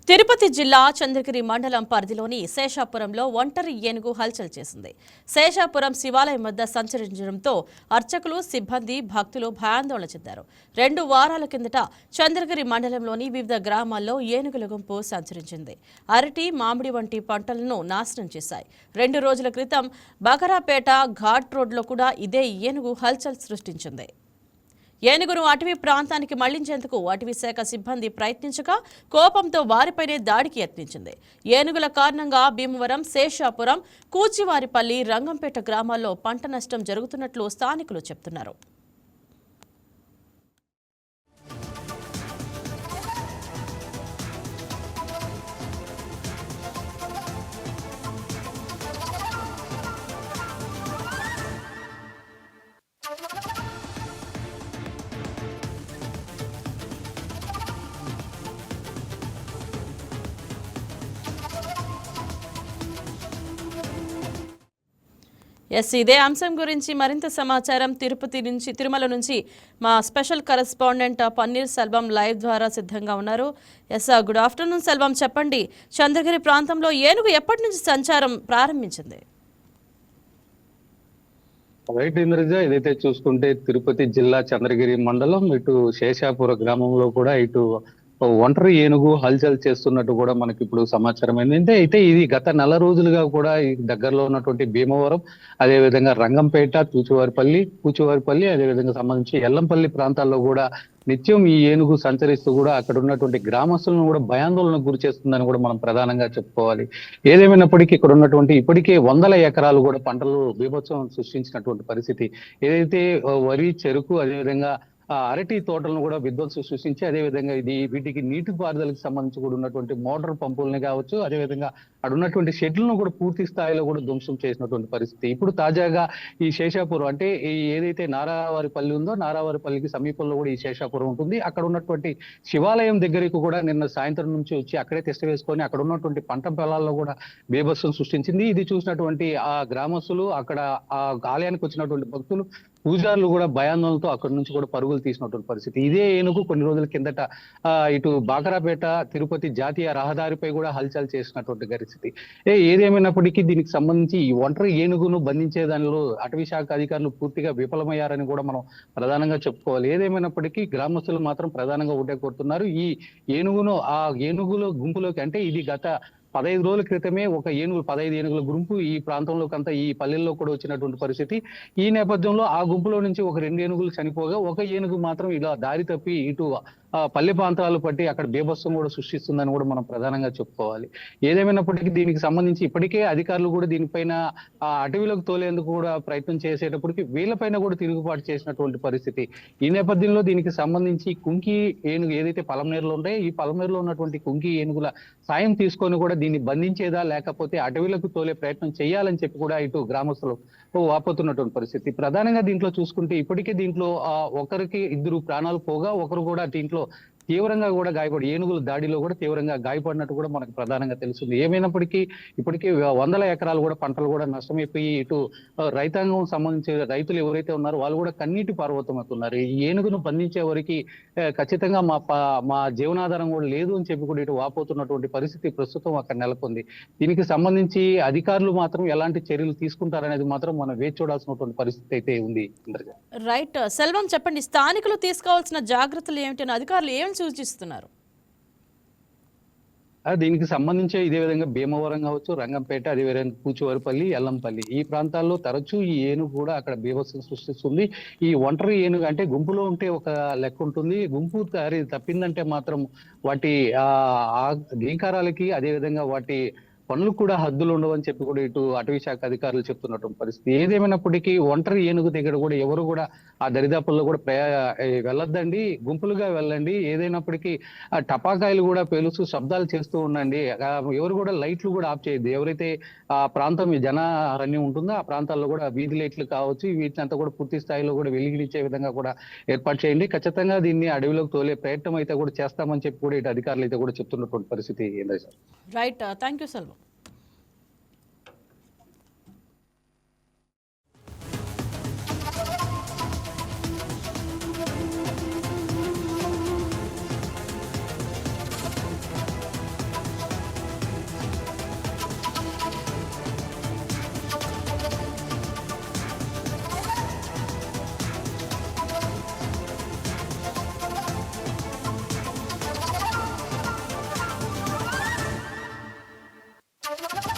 తిరుపతి జిల్లా చంద్రగిరి మండలం పరిధిలోని శేషాపురంలో ఒంటరి ఏనుగు హల్చల్ చేసింది. శేషాపురం శివాలయం వద్ద సంచరించడంతో అర్చకులు, సిబ్బంది, భక్తులు భయాందోళన చెందారు. 2 వారాల కిందట చంద్రగిరి మండలంలోని వివిధ గ్రామాల్లో ఏనుగుల గుంపు సంచరించింది. అరటి, మామిడి వంటి పంటలను నాశనం చేశాయి. 2 రోజుల క్రితం బకరాపేట ఘాట్ రోడ్లో కూడా ఇదే ఏనుగు హల్చల్ సృష్టించింది. ఏనుగును అటవీ ప్రాంతానికి మళ్లించేందుకు అటవీ శాఖ సిబ్బంది ప్రయత్నించగా కోపంతో వారిపైనే దాడికి యత్నించింది. ఏనుగుల కారణంగా భీమవరం, శేషాపురం, కూచివారిపల్లి, రంగంపేట గ్రామాల్లో పంట నష్టం జరుగుతున్నట్లు స్థానికులు చెబుతున్నారు. ఇదే అంశం గురించి మరింత సమాచారం తిరుమల నుంచి మా special correspondent paneer Selvam live ద్వారా సిద్ధంగా ఉన్నారు. గుడ్ ఆఫ్టర్నూన్ సెల్వం, చెప్పండి, చంద్రగిరి ప్రాంతంలో ఏనుగు ఎప్పటి నుంచి సంచారం ప్రారంభించింది? రైట్ ఇంద్రజ, ఏదైతే చూసుకుంటే తిరుపతి జిల్లా చంద్రగిరి మండలం ఇటు శేషాపుర గ్రామంలో కూడా ఇటు ఒంటరి ఏనుగు హల్చల్ చేస్తున్నట్టు కూడా మనకి ఇప్పుడు సమాచారం ఏంటంటే అయితే ఇది గత 4 రోజులుగా కూడా ఈ దగ్గరలో ఉన్నటువంటి భీమవరం, అదేవిధంగా రంగంపేట, కూచివారిపల్లి అదేవిధంగా సంబంధించి ఎల్లంపల్లి ప్రాంతాల్లో కూడా నిత్యం ఈ ఏనుగు సంచరిస్తూ కూడా అక్కడ ఉన్నటువంటి గ్రామస్తులను కూడా భయాందోళనకు గురి చేస్తుందని కూడా మనం ప్రధానంగా చెప్పుకోవాలి. ఏదేమైనప్పటికీ ఇక్కడ ఉన్నటువంటి ఇప్పటికే 100 ఎకరాలు కూడా పంటలు బీభత్సం సృష్టించినటువంటి పరిస్థితి. ఏదైతే వరి, చెరుకు అదేవిధంగా అరటి తోటలను కూడా విధ్వంసం సృష్టించి అదేవిధంగా వీటికి నీటిపారుదలకు సంబంధించి కూడా ఉన్నటువంటి మోటార్ పంపులని కావచ్చు, అదేవిధంగా అక్కడ ఉన్నటువంటి షెడ్లను కూడా పూర్తి స్థాయిలో కూడా ధ్వంసం చేసినటువంటి పరిస్థితి. ఇప్పుడు తాజాగా ఈ శేషాపురం అంటే ఏదైతే నారావారిపల్లి ఉందో నారావారిపల్లికి సమీపంలో కూడా ఈ శేషాపురం ఉంటుంది. అక్కడ ఉన్నటువంటి శివాలయం దగ్గరకు కూడా నిన్న సాయంత్రం నుంచి వచ్చి అక్కడే తిష్ట వేసుకొని అక్కడ ఉన్నటువంటి పంట పొలాల్లో కూడా బీభత్సం సృష్టించింది. ఇది చూసినటువంటి ఆ గ్రామస్తులు, అక్కడ ఆ ఆలయానికి వచ్చినటువంటి భక్తులు, పూజారులు కూడా భయాందోళనతో అక్కడి నుంచి కూడా పరుగులు తీసినటువంటి పరిస్థితి. ఇదే ఏనుగు కొన్ని రోజుల కిందట ఇటు బాకరాపేట తిరుపతి జాతీయ రహదారిపై కూడా హల్చల్ చేసినటువంటి పరిస్థితి. ఏదేమైనప్పటికీ దీనికి సంబంధించి ఈ ఒంటరి ఏనుగును బంధించే దానిలో అటవీ శాఖ అధికారులు పూర్తిగా విఫలమయ్యారని కూడా మనం ప్రధానంగా చెప్పుకోవాలి. ఏదేమైనప్పటికీ గ్రామస్తులు మాత్రం ప్రధానంగా ఒకటే కోరుతున్నారు, ఈ ఏనుగును ఆ ఏనుగుల గుంపులోకి, అంటే ఇది గత 15 రోజుల క్రితమే ఒక 15 ఏనుగుల గుంపు ఈ ప్రాంతంలోకి అంతా ఈ పల్లెల్లో కూడా వచ్చినటువంటి పరిస్థితి. ఈ నేపథ్యంలో ఆ గుంపులో నుంచి ఒక 2 ఏనుగులు చనిపోగా ఒక ఏనుగు మాత్రం ఇలా దారి తప్పి ఇటు పల్లె ప్రాంతాలు పట్టి అక్కడ బీభత్సం కూడా సృష్టిస్తుందని కూడా మనం ప్రధానంగా చెప్పుకోవాలి. ఏదేమైనప్పటికీ దీనికి సంబంధించి ఇప్పటికే అధికారులు కూడా దీనిపైన అటవీలోకి తోలేందుకు కూడా ప్రయత్నం చేసేటప్పటికి వీళ్ళపైన కూడా తిరుగుబాటు చేసినటువంటి పరిస్థితి. ఈ నేపథ్యంలో దీనికి సంబంధించి కుంకి ఏనుగు ఏదైతే పలమనేరులో ఉంటాయో ఈ పలమనేరులో ఉన్నటువంటి కుంకి ఏనుగుల సాయం తీసుకొని కూడా దీన్ని బంధించేదా లేకపోతే అటవీలకు తోలే ప్రయత్నం చేయాలని చెప్పి కూడా ఇటు గ్రామస్తులు వాపోతున్నటువంటి పరిస్థితి. ప్రధానంగా దీంట్లో చూసుకుంటే ఇప్పటికే దీంట్లో ఒకరికి 2 ప్రాణాలు పోగా ఒకరు కూడా దీంట్లో తీవ్రంగా కూడా గాయపడి ఏనుగుల దాడిలో కూడా తీవ్రంగా గాయపడినట్టు కూడా మనకు ప్రధానంగా తెలుస్తుంది. ఏమైనప్పటికీ ఇప్పటికీ 100 ఎకరాలు కూడా పంటలు కూడా నష్టమైపోయి ఇటు రైతాంగం సంబంధించి రైతులు ఎవరైతే ఉన్నారో వాళ్ళు కూడా కన్నీటి పార్వతమవుతున్నారు. ఈ ఏనుగును బంధించే వరకు ఖచ్చితంగా మా జీవనాధారం కూడా లేదు అని చెప్పి కూడా ఇటు వాపోతున్నటువంటి పరిస్థితి ప్రస్తుతం అక్కడ నెలకొంది. దీనికి సంబంధించి అధికారులు మాత్రం ఎలాంటి చర్యలు తీసుకుంటారనేది మాత్రం మనం వేచి చూడాల్సినటువంటి పరిస్థితి అయితే ఉంది. రైట్ సెల్వం, చెప్పండి, స్థానికులు తీసుకోవాల్సిన జాగ్రత్తలు ఏమిటని అధికారులు ఏం సూచిస్తున్నారు? దీనికి సంబంధించి ఇదే విధంగా భీమవరం కావచ్చు, రంగంపేట, అదేవిధంగా కూచివారిపల్లి, ఎల్లంపల్లి ఈ ప్రాంతాల్లో తరచూ ఈ ఏనుగు కూడా అక్కడ బీభత్సం సృష్టిస్తుంది. ఈ ఒంటరి ఏనుగు అంటే గుంపులో ఉంటే ఒక లెక్క ఉంటుంది, గుంపు తప్పిందంటే మాత్రం వాటి ఘీంకారాలకి అదేవిధంగా వాటి పనులు కూడా హద్దులు ఉండవని చెప్పి కూడా ఇటు అటవీ శాఖ అధికారులు చెప్తున్నటువంటి పరిస్థితి. ఏదేమైనప్పటికీ ఒంటరి ఏనుగు దగ్గర కూడా ఎవరు కూడా ఆ దరిదాపుల్లో కూడా వెళ్ళొద్దండి, గుంపులుగా వెళ్ళండి. ఏదైనప్పటికీ టపాకాయలు కూడా పేలుస్తూ శబ్దాలు చేస్తూ ఉండండి. ఎవరు కూడా లైట్లు కూడా ఆఫ్ చేయొద్దు. ఎవరైతే ఆ ప్రాంతం జన అరణ్యం ఉంటుందో ఆ ప్రాంతాల్లో కూడా వీధి లైట్లు కావచ్చు వీటిని అంతా కూడా పూర్తి స్థాయిలో కూడా వెలిగించే విధంగా కూడా ఏర్పాటు చేయండి. ఖచ్చితంగా దీన్ని అడవిలోకి తోలే ప్రయత్నం అయితే కూడా చేస్తామని చెప్పి కూడా ఇటు అధికారులు అయితే కూడా చెప్తున్నటువంటి పరిస్థితి. Right, thank you Selvam. Thank you.